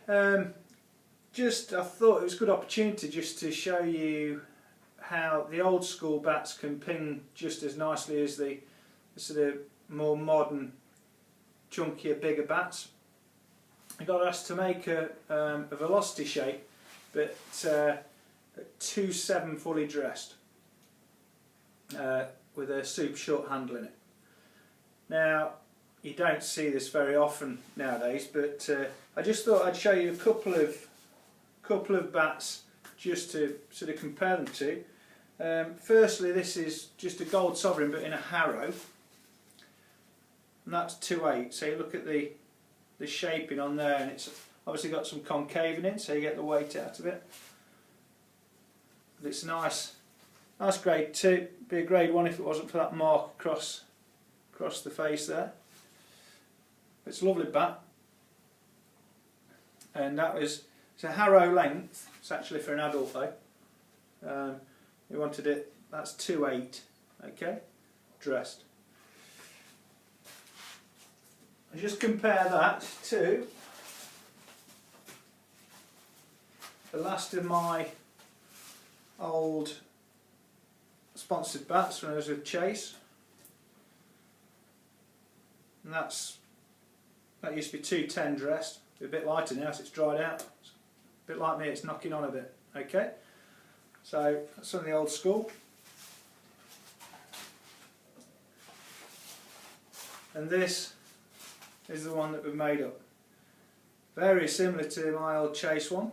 I thought it was a good opportunity just to show you how the old school bats can ping just as nicely as the sort of more modern, chunkier, bigger bats. I got asked to make a velocity shape, but at 2.7 fully dressed, with a super short handle in it. Now, you don't see this very often nowadays, but I just thought I'd show you a couple of bats just to sort of compare them to. Firstly, this is just a gold sovereign but in a Harrow, and that's 2.8. So you look at the shaping on there, and it's obviously got some concave in it, so you get the weight out of it. But it's nice grade 2. Be a grade 1 if it wasn't for that mark across the face there. It's a lovely bat, and it's a Harrow length. It's actually for an adult though. We wanted it. That's 2.8. Okay, dressed. I just compare that to the last of my old sponsored bats when I was with Chase, and that used to be 2.10 dressed. It's a bit lighter now, so it's dried out. It's a bit like me, it's knocking on a bit. Okay, so that's on the old school. And this is the one that we've made up. Very similar to my old Chase one.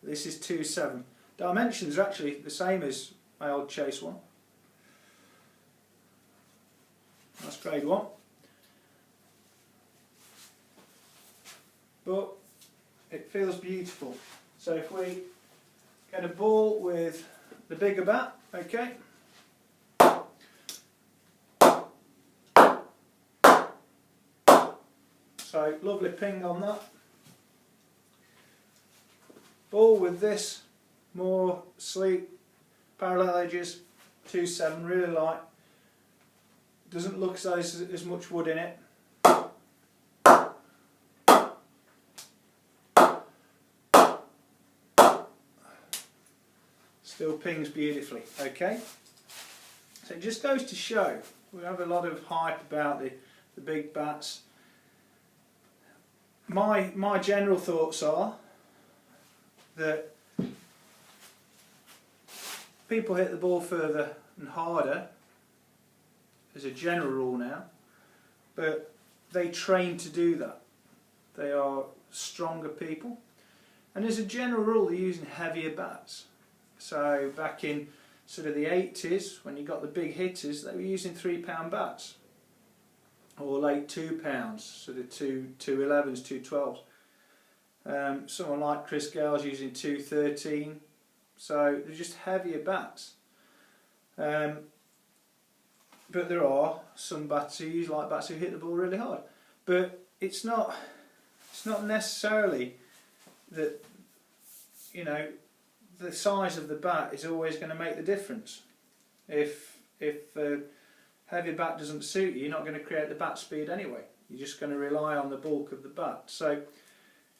This is 2.7. Dimensions are actually the same as my old Chase one. That's grade 1. But it feels beautiful. So if we get a ball with the bigger bat, okay. So lovely ping on that. Ball with this more sleek, parallel edges, 2.7, really light. Doesn't look as though there's much wood in it. Still pings beautifully. Okay, so it just goes to show we have a lot of hype about the big bats. My general thoughts are that people hit the ball further and harder as a general rule now, but they train to do that. They are stronger people, and as a general rule they're using heavier bats. So back in sort of the 80s, when you got the big hitters, they were using 3-pound bats, or late 2 pounds, sort of 2.11s, 2.12s. Someone like Chris Gale's using 2.13, so they're just heavier bats. But there are some bats who use like bats who hit the ball really hard. But it's not necessarily that, you know, the size of the bat is always going to make the difference. If a heavy bat doesn't suit you, you're not going to create the bat speed anyway. You're just going to rely on the bulk of the bat. So,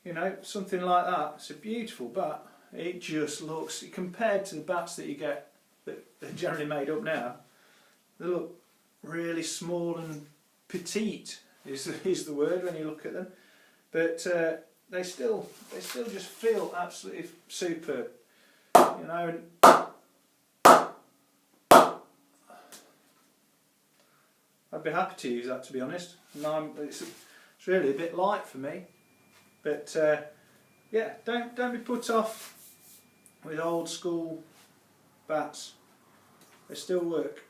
you know, something like that, it's a beautiful bat. It just looks, compared to the bats that you get that are generally made up now, they look really small and petite is the word when you look at them. But they still just feel absolutely superb. You know, I'd be happy to use that, to be honest. And it's really a bit light for me, but yeah, don't be put off with old school bats. They still work.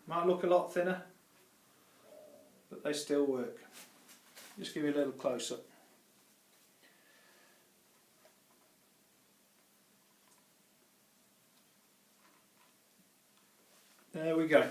Might look a lot thinner, but they still work. Just give you a little close up. There we go.